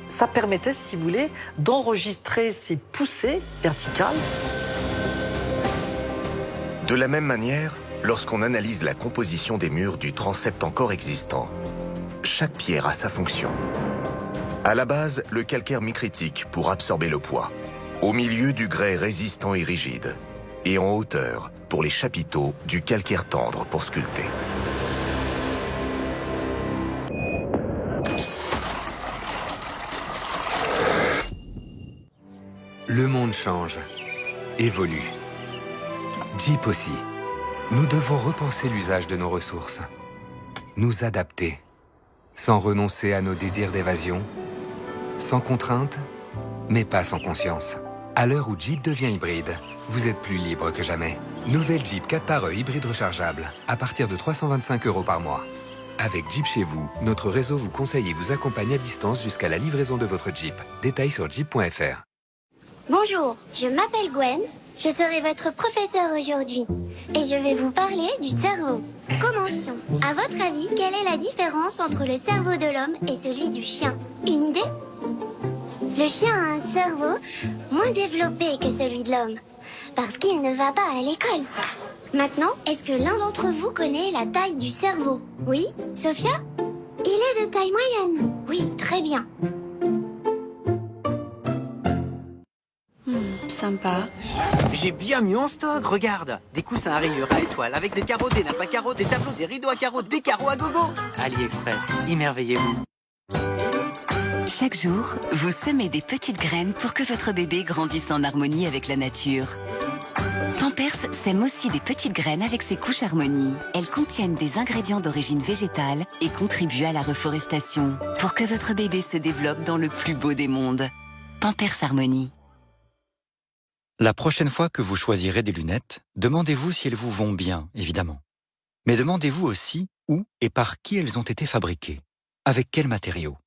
ça permettait, si vous voulez, d'enregistrer ces poussées verticales. De la même manière, lorsqu'on analyse la composition des murs du transept encore existant, chaque pierre a sa fonction. À la base, le calcaire micritique pour absorber le poids. Au milieu, du grès résistant et rigide. Et en hauteur, pour les chapiteaux, du calcaire tendre pour sculpter. Le monde change, évolue. Jeep aussi. Nous devons repenser l'usage de nos ressources. Nous adapter. Sans renoncer à nos désirs d'évasion. Sans contrainte, mais pas sans conscience. À l'heure où Jeep devient hybride, vous êtes plus libre que jamais. Nouvelle Jeep 4xe hybride rechargeable, à partir de 325 € par mois. Avec Jeep chez vous, notre réseau vous conseille et vous accompagne à distance jusqu'à la livraison de votre Jeep. Détails sur jeep.fr. Bonjour, je m'appelle Gwen, je serai votre professeur aujourd'hui et je vais vous parler du cerveau. Commençons. À votre avis, quelle est la différence entre le cerveau de l'homme et celui du chien? Une idée? Le chien a un cerveau moins développé que celui de l'homme, parce qu'il ne va pas à l'école. Maintenant, est-ce que l'un d'entre vous connaît la taille du cerveau? Oui, Sophia? Il est de taille moyenne. Oui, très bien. Sympa. J'ai bien mis en stock, regarde. Des coussins à rayures à étoiles avec des carreaux, des nappes à carreaux, des tableaux, des rideaux à carreaux, des carreaux à gogo. AliExpress, émerveillez-vous. Chaque jour, vous semez des petites graines pour que votre bébé grandisse en harmonie avec la nature. Pampers sème aussi des petites graines avec ses couches Harmonie. Elles contiennent des ingrédients d'origine végétale et contribuent à la reforestation pour que votre bébé se développe dans le plus beau des mondes. Pampers Harmonie. La prochaine fois que vous choisirez des lunettes, demandez-vous si elles vous vont bien, évidemment. Mais demandez-vous aussi où et par qui elles ont été fabriquées, avec quels matériaux,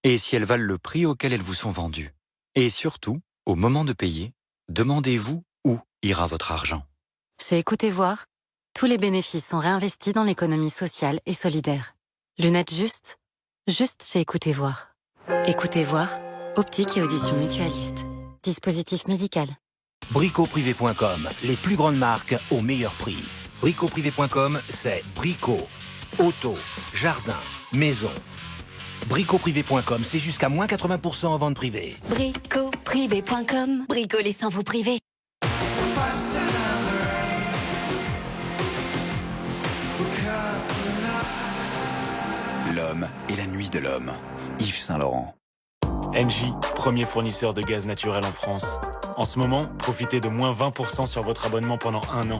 et si elles valent le prix auquel elles vous sont vendues. Et surtout, au moment de payer, demandez-vous où ira votre argent. Chez Écoutez Voir, tous les bénéfices sont réinvestis dans l'économie sociale et solidaire. Lunettes juste chez Écoutez Voir. Écoutez Voir, optique et audition mutualiste. Dispositif médical. Bricoprivé.com, les plus grandes marques au meilleur prix. Bricoprivé.com, c'est brico, auto, jardin, maison. Bricoprivé.com, c'est jusqu'à moins 80% en vente privée. Bricoprivé.com, bricoler sans vous priver. L'homme et la nuit de l'homme. Yves Saint-Laurent. Engie, premier fournisseur de gaz naturel en France. En ce moment, profitez de moins 20% sur votre abonnement pendant 1 an.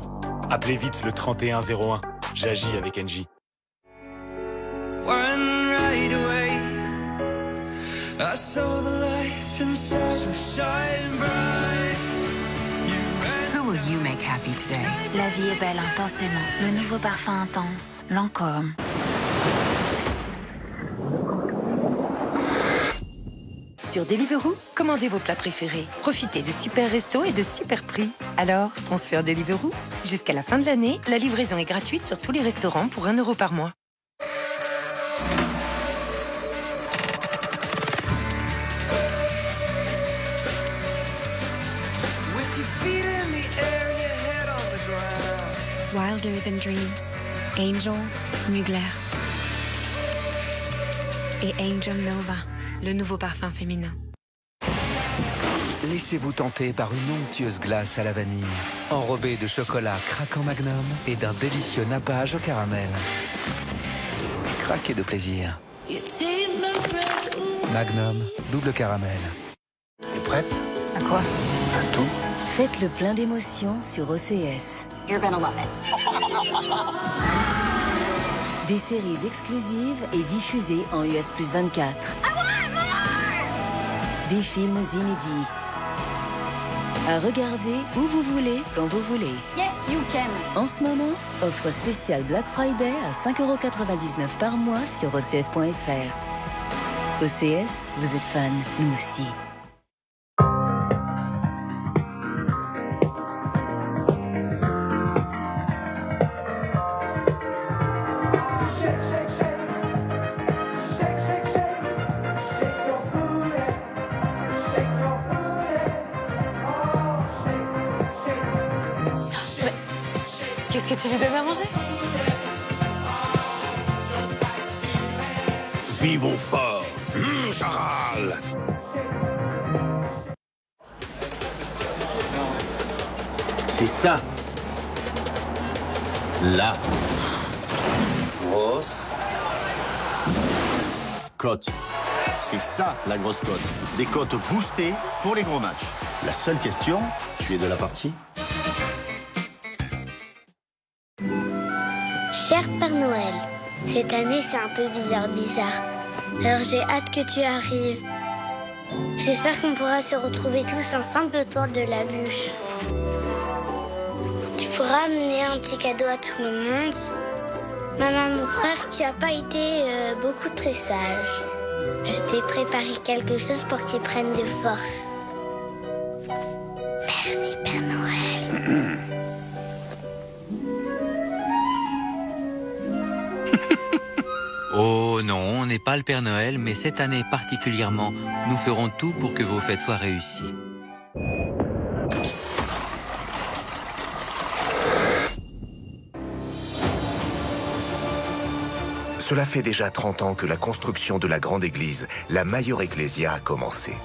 Appelez vite le 3101. J'agis avec Engie. one right away. I saw the life inside, so shine bright. Who will you make happy today? La vie est belle intensément. Le nouveau parfum intense, Lancôme. Sur Deliveroo, commandez vos plats préférés. Profitez de super restos et de super prix. Alors, on se fait un Deliveroo? Jusqu'à la fin de l'année, la livraison est gratuite sur tous les restaurants pour 1 € par mois. Wilder Than Dreams, Angel, Mugler et Angel Nova, le nouveau parfum féminin. Laissez-vous tenter par une onctueuse glace à la vanille, enrobée de chocolat craquant Magnum et d'un délicieux nappage au caramel. Craquez de plaisir. Magnum, double caramel. T'es prête? À quoi? À tout. Faites le plein d'émotions sur OCS. You're gonna love it. Des séries exclusives et diffusées en US+24. Des films inédits. À regarder où vous voulez, quand vous voulez. Yes, you can. En ce moment, offre spéciale Black Friday à 5,99 € par mois sur OCS.fr. OCS, vous êtes fan, nous aussi. Qu'est-ce que tu lui donnes à manger? Vivons fort. Charal. C'est ça. Là. Grosse. Côte. C'est ça, la grosse côte. Des côtes boostées pour les gros matchs. La seule question, tu es de la partie? Cher Père Noël, cette année c'est un peu bizarre. Alors j'ai hâte que tu arrives. J'espère qu'on pourra se retrouver tous ensemble autour de la bûche. Tu pourras amener un petit cadeau à tout le monde. Maman, mon frère, tu n'as pas été beaucoup très sage. Je t'ai préparé quelque chose pour que tu prennes de force. Merci Père Noël. Oh non, on n'est pas le Père Noël, mais cette année particulièrement, nous ferons tout pour que vos fêtes soient réussies. Cela fait déjà 30 ans que la construction de la grande église, la Maior Ecclesia, a commencé.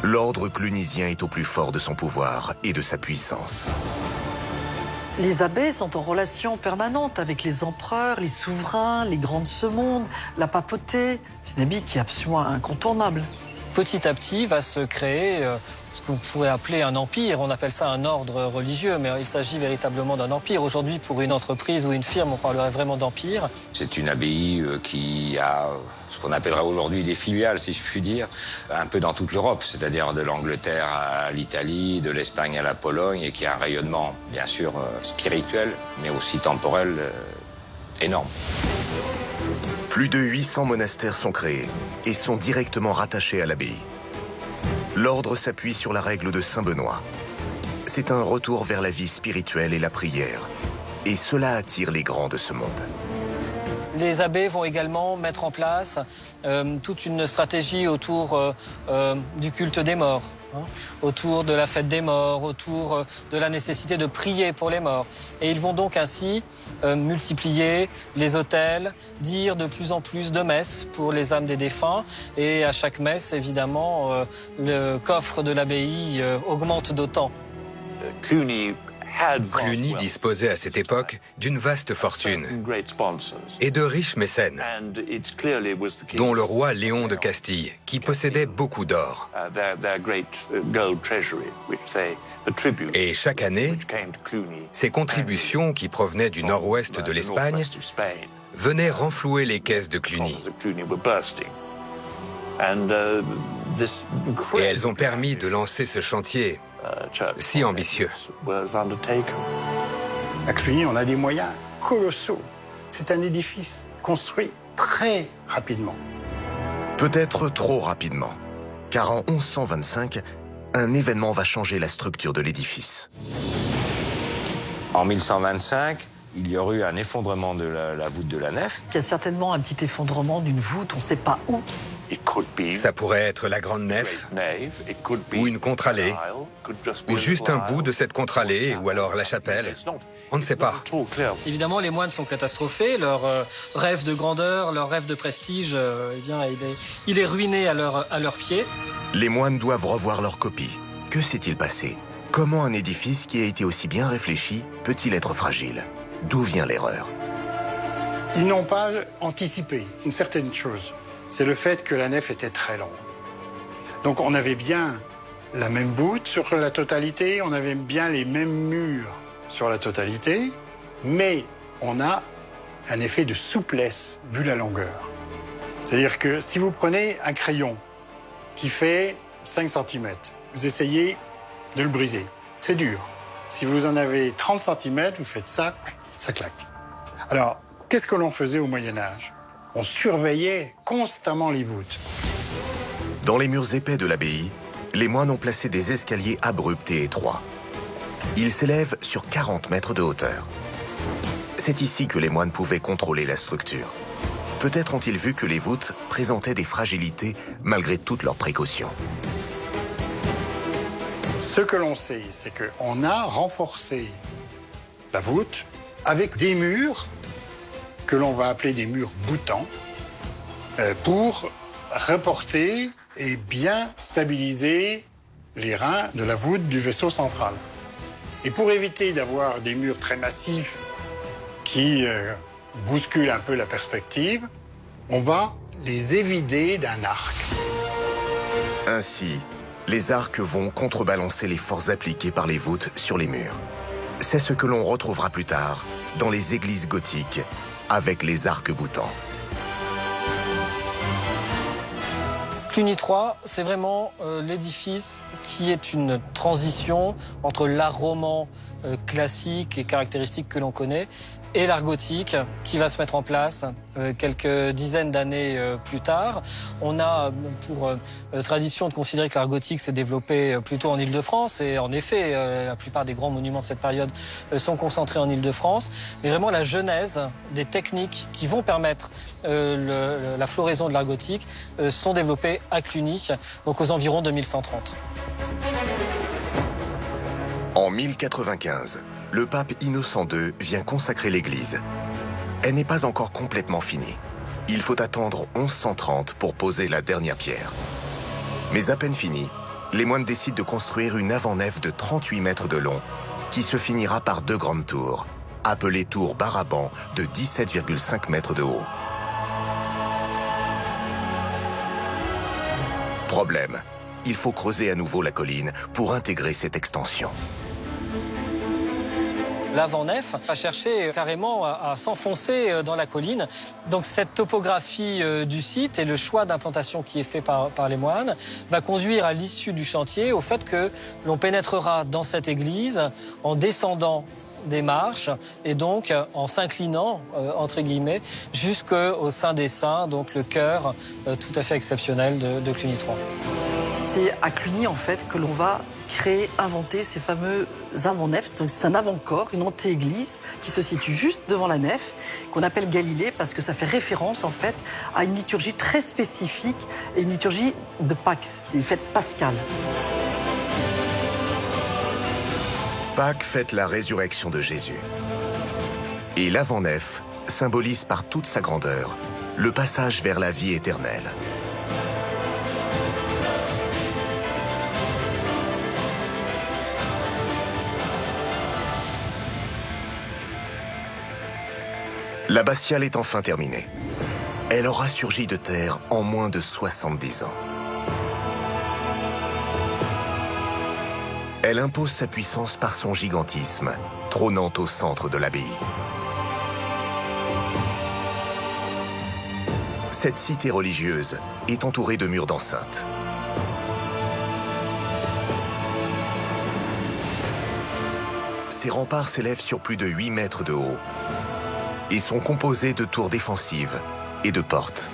L'ordre clunisien est au plus fort de son pouvoir et de sa puissance. Les abbés sont en relation permanente avec les empereurs, les souverains, les grands de ce monde, la papauté. C'est une habit qui est absolument incontournable. Petit à petit va se créer ce qu'on pourrait appeler un empire. On appelle ça un ordre religieux, mais il s'agit véritablement d'un empire. Aujourd'hui, pour une entreprise ou une firme, on parlerait vraiment d'empire. C'est une abbaye qui a ce qu'on appellera aujourd'hui des filiales, si je puis dire, un peu dans toute l'Europe, c'est-à-dire de l'Angleterre à l'Italie, de l'Espagne à la Pologne, et qui a un rayonnement, bien sûr, spirituel, mais aussi temporel énorme. Plus de 800 monastères sont créés et sont directement rattachés à l'abbaye. L'ordre s'appuie sur la règle de Saint Benoît. C'est un retour vers la vie spirituelle et la prière. Et cela attire les grands de ce monde. Les abbés vont également mettre en place toute une stratégie autour du culte des morts, autour de la fête des morts, autour de la nécessité de prier pour les morts. Et ils vont donc ainsi multiplier les autels, dire de plus en plus de messes pour les âmes des défunts. Et à chaque messe, évidemment, le coffre de l'abbaye augmente d'autant. Cluny disposait à cette époque d'une vaste fortune et de riches mécènes, dont le roi Léon de Castille, qui possédait beaucoup d'or. Et chaque année, ces contributions qui provenaient du nord-ouest de l'Espagne venaient renflouer les caisses de Cluny. Et elles ont permis de lancer ce chantier si ambitieux. À Cluny, on a des moyens colossaux. C'est un édifice construit très rapidement. Peut-être trop rapidement, car en 1125, un événement va changer la structure de l'édifice. En 1125, il y aurait eu un effondrement de la voûte de la nef. Il y a certainement un petit effondrement d'une voûte, on ne sait pas où. Ça pourrait être la grande nef, ou une contre-allée, ou juste un bout de cette contre-allée, ou alors la chapelle. On ne sait pas. Évidemment, les moines sont catastrophés. Leur rêve de grandeur, leur rêve de prestige, eh bien, il est ruiné à leurs pieds. Les moines doivent revoir leur copie. Que s'est-il passé? Comment un édifice qui a été aussi bien réfléchi peut-il être fragile? D'où vient l'erreur? Ils n'ont pas anticipé une certaine chose. C'est le fait que la nef était très longue. Donc on avait bien la même voûte sur la totalité, on avait bien les mêmes murs sur la totalité, mais on a un effet de souplesse vu la longueur. C'est-à-dire que si vous prenez un crayon qui fait 5 cm, vous essayez de le briser. C'est dur. Si vous en avez 30 cm, vous faites ça, ça claque. Alors, qu'est-ce que l'on faisait au Moyen-Âge? On surveillait constamment les voûtes. Dans les murs épais de l'abbaye, les moines ont placé des escaliers abrupts et étroits. Ils s'élèvent sur 40 mètres de hauteur. C'est ici que les moines pouvaient contrôler la structure. Peut-être ont-ils vu que les voûtes présentaient des fragilités malgré toutes leurs précautions. Ce que l'on sait, c'est qu'on a renforcé la voûte avec des murs que l'on va appeler des murs boutants pour reporter et bien stabiliser les reins de la voûte du vaisseau central. Et pour éviter d'avoir des murs très massifs qui bousculent un peu la perspective, on va les évider d'un arc. Ainsi, les arcs vont contrebalancer les forces appliquées par les voûtes sur les murs. C'est ce que l'on retrouvera plus tard dans les églises gothiques avec les arcs-boutants. Cluny 3, c'est vraiment l'édifice qui est une transition entre l'art roman classique et caractéristique que l'on connaît et l'art gothique qui va se mettre en place quelques dizaines d'années plus tard. On a pour tradition de considérer que l'art gothique s'est développé plutôt en Île-de-France et en effet, la plupart des grands monuments de cette période sont concentrés en Île-de-France. Mais vraiment la genèse des techniques qui vont permettre la floraison de l'art gothique sont développées à Cluny, donc aux environs de 1130. En 1095, le pape Innocent II vient consacrer l'église. Elle n'est pas encore complètement finie. Il faut attendre 1130 pour poser la dernière pierre. Mais à peine finie, les moines décident de construire une avant-nef de 38 mètres de long qui se finira par 2 grandes tours, appelées tours Baraban de 17,5 mètres de haut. Problème, il faut creuser à nouveau la colline pour intégrer cette extension. L'avant-nef a cherché carrément à s'enfoncer dans la colline. Donc cette topographie du site et le choix d'implantation qui est fait par les moines va conduire à l'issue du chantier au fait que l'on pénétrera dans cette église en descendant des marches et donc en s'inclinant, entre guillemets, jusqu'au Saint des Saints, donc le chœur tout à fait exceptionnel de Cluny 3. C'est à Cluny, en fait, que l'on va inventer ces fameux avant-nefs. Donc c'est un avant-corps, une anté-église qui se situe juste devant la nef, qu'on appelle Galilée parce que ça fait référence en fait à une liturgie très spécifique et une liturgie de Pâques, qui est une fête pascale. Pâques fête la résurrection de Jésus. Et l'avant-nef symbolise par toute sa grandeur le passage vers la vie éternelle. L'abbatiale est enfin terminée. Elle aura surgi de terre en moins de 70 ans. Elle impose sa puissance par son gigantisme, trônant au centre de l'abbaye. Cette cité religieuse est entourée de murs d'enceinte. Ces remparts s'élèvent sur plus de 8 mètres de haut et sont composés de tours défensives et de portes.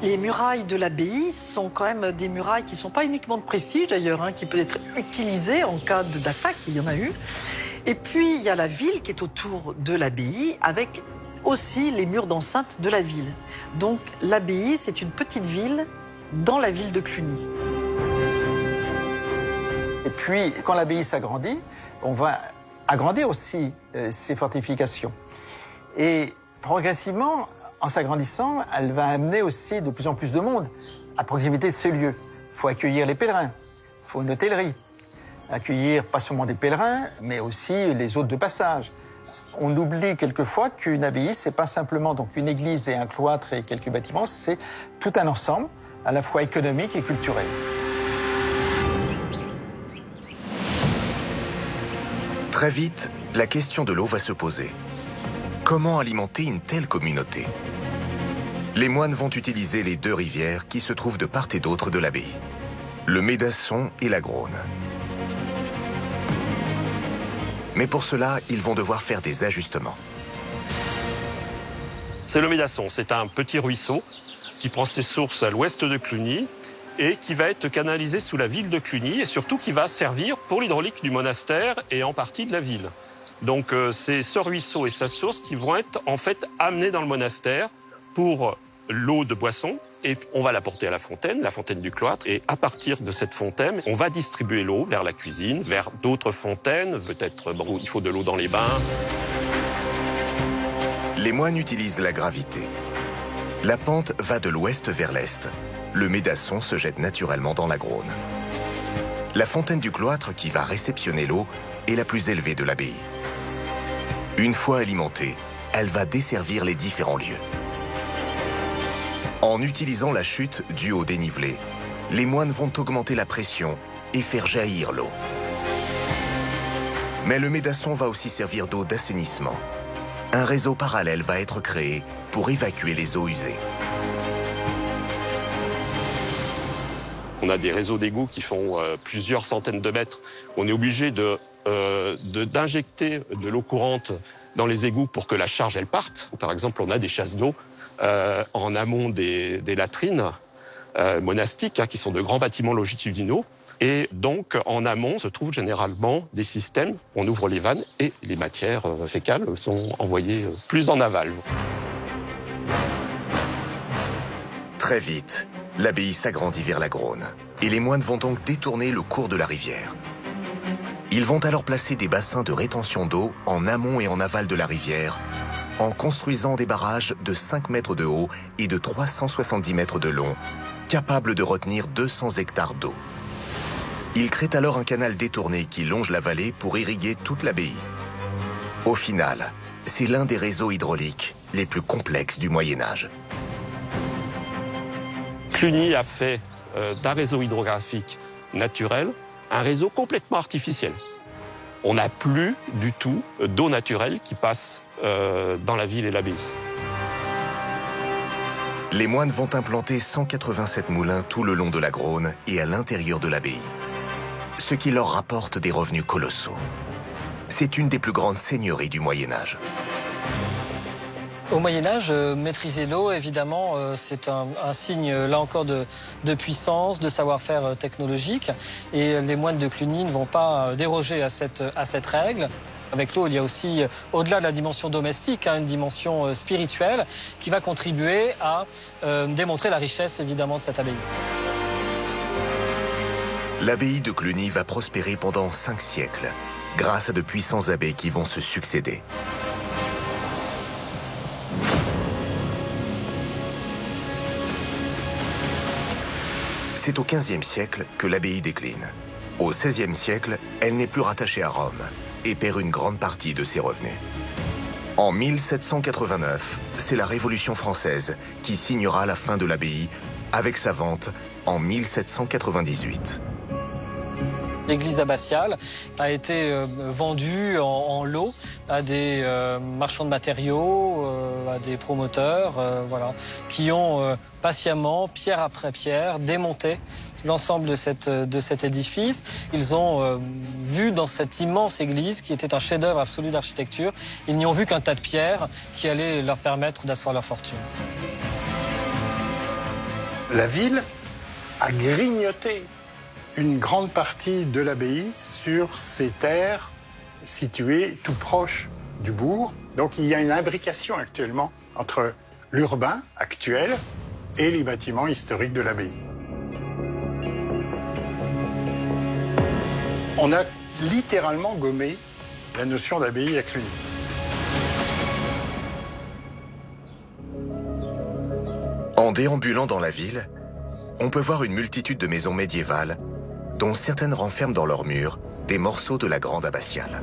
Les murailles de l'abbaye sont quand même des murailles qui ne sont pas uniquement de prestige d'ailleurs, hein, qui peuvent être utilisées en cas d'attaque, il y en a eu. Et puis il y a la ville qui est autour de l'abbaye avec aussi les murs d'enceinte de la ville. Donc l'abbaye, c'est une petite ville dans la ville de Cluny. Et puis quand l'abbaye s'agrandit, on va agrandir aussi ses fortifications. Et progressivement, en s'agrandissant, elle va amener aussi de plus en plus de monde à proximité de ce lieu. Il faut accueillir les pèlerins, il faut une hôtellerie, accueillir pas seulement des pèlerins, mais aussi les hôtes de passage. On oublie quelquefois qu'une abbaye, c'est pas simplement donc une église et un cloître et quelques bâtiments, c'est tout un ensemble, à la fois économique et culturel. Très vite, la question de l'eau va se poser. Comment alimenter une telle communauté? Les moines vont utiliser les 2 rivières qui se trouvent de part et d'autre de l'abbaye, le Médasson et la Grosne. Mais pour cela, ils vont devoir faire des ajustements. C'est le Médasson, c'est un petit ruisseau qui prend ses sources à l'ouest de Cluny et qui va être canalisé sous la ville de Cluny et surtout qui va servir pour l'hydraulique du monastère et en partie de la ville. Donc c'est ce ruisseau et sa source qui vont être en fait amenés dans le monastère pour l'eau de boisson. Et on va la porter à la fontaine du cloître. Et à partir de cette fontaine, on va distribuer l'eau vers la cuisine, vers d'autres fontaines. Peut-être bon, il faut de l'eau dans les bains. Les moines utilisent la gravité. La pente va de l'ouest vers l'est. Le Médasson se jette naturellement dans la Grosne. La fontaine du cloître, qui va réceptionner l'eau, est la plus élevée de l'abbaye. Une fois alimentée, elle va desservir les différents lieux. En utilisant la chute due au dénivelé, les moines vont augmenter la pression et faire jaillir l'eau. Mais le Médasson va aussi servir d'eau d'assainissement. Un réseau parallèle va être créé pour évacuer les eaux usées. On a des réseaux d'égouts qui font plusieurs centaines de mètres. On est obligé d'injecter de l'eau courante dans les égouts pour que la charge elle parte. Par exemple, on a des chasses d'eau en amont des latrines monastiques, qui sont de grands bâtiments longitudinaux. Et donc, en amont, se trouvent généralement des systèmes. On ouvre les vannes et les matières fécales sont envoyées plus en aval. Très vite, l'abbaye s'agrandit vers la Grosne. Et les moines vont donc détourner le cours de la rivière. Ils vont alors placer des bassins de rétention d'eau en amont et en aval de la rivière, en construisant des barrages de 5 mètres de haut et de 370 mètres de long, capables de retenir 200 hectares d'eau. Ils créent alors un canal détourné qui longe la vallée pour irriguer toute l'abbaye. Au final, c'est l'un des réseaux hydrauliques les plus complexes du Moyen-Âge. Cluny a fait d'un réseau hydrographique naturel un réseau complètement artificiel. On n'a plus du tout d'eau naturelle qui passe dans la ville et l'abbaye. Les moines vont implanter 187 moulins tout le long de la Grosne et à l'intérieur de l'abbaye, ce qui leur rapporte des revenus colossaux. C'est une des plus grandes seigneuries du Moyen-Âge. Au Moyen-Âge, maîtriser l'eau, évidemment, c'est un signe, là encore, de puissance, de savoir-faire technologique. Et les moines de Cluny ne vont pas déroger à cette règle. Avec l'eau, il y a aussi, au-delà de la dimension domestique, une dimension spirituelle qui va contribuer à démontrer la richesse, évidemment, de cette abbaye. L'abbaye de Cluny va prospérer pendant 5 siècles, grâce à de puissants abbés qui vont se succéder. C'est au XVe siècle que l'abbaye décline. Au XVIe siècle, elle n'est plus rattachée à Rome et perd une grande partie de ses revenus. En 1789, c'est la Révolution française qui signera la fin de l'abbaye avec sa vente en 1798. L'église abbatiale a été vendue en lot à des marchands de matériaux, à des promoteurs, voilà, qui ont patiemment, pierre après pierre, démonté l'ensemble de cet édifice. Ils ont vu dans cette immense église, qui était un chef-d'œuvre absolu d'architecture, ils n'y ont vu qu'un tas de pierres qui allaient leur permettre d'asseoir leur fortune. La ville a grignoté une grande partie de l'abbaye sur ces terres situées tout proche du bourg. Donc il y a une imbrication actuellement entre l'urbain actuel et les bâtiments historiques de l'abbaye. On a littéralement gommé la notion d'abbaye à Cluny. En déambulant dans la ville, on peut voir une multitude de maisons médiévales dont certaines renferment dans leurs murs des morceaux de la grande abbatiale.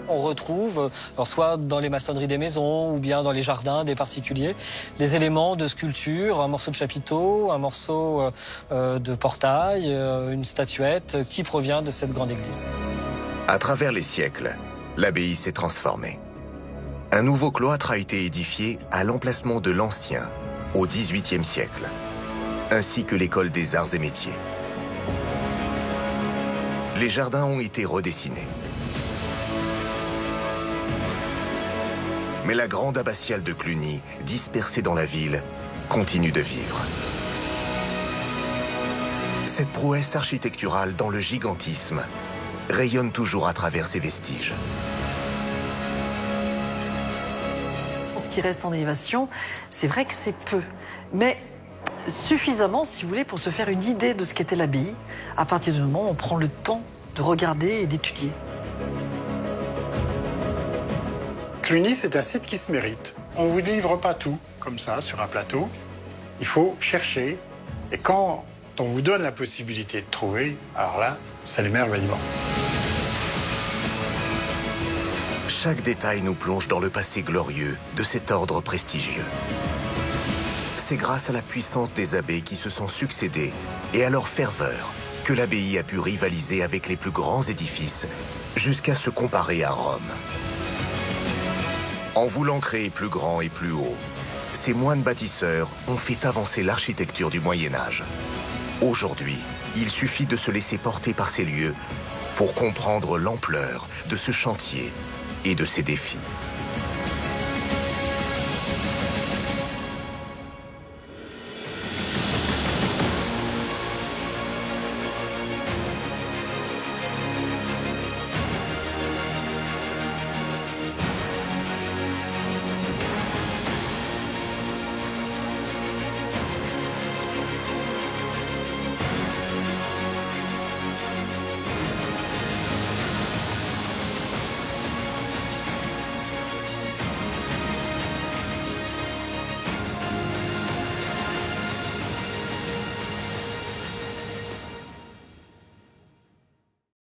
On retrouve, alors soit dans les maçonneries des maisons ou bien dans les jardins des particuliers, des éléments de sculpture, un morceau de chapiteau, un morceau de portail, une statuette qui provient de cette grande église. À travers les siècles, l'abbaye s'est transformée. Un nouveau cloître a été édifié à l'emplacement de l'ancien, au XVIIIe siècle, ainsi que l'école des arts et métiers. Les jardins ont été redessinés. Mais la grande abbatiale de Cluny, dispersée dans la ville, continue de vivre. Cette prouesse architecturale dans le gigantisme rayonne toujours à travers ses vestiges. Ce qui reste en élévation, c'est vrai que c'est peu, mais suffisamment, si vous voulez, pour se faire une idée de ce qu'était l'abbaye, à partir du moment où on prend le temps de regarder et d'étudier. Cluny, c'est un site qui se mérite. On ne vous livre pas tout, comme ça, sur un plateau. Il faut chercher, et quand on vous donne la possibilité de trouver, alors là, c'est l'émerveillement. Chaque détail nous plonge dans le passé glorieux de cet ordre prestigieux. C'est grâce à la puissance des abbés qui se sont succédés et à leur ferveur que l'abbaye a pu rivaliser avec les plus grands édifices jusqu'à se comparer à Rome. En voulant créer plus grand et plus haut, ces moines bâtisseurs ont fait avancer l'architecture du Moyen-Âge. Aujourd'hui, il suffit de se laisser porter par ces lieux pour comprendre l'ampleur de ce chantier et de ses défis.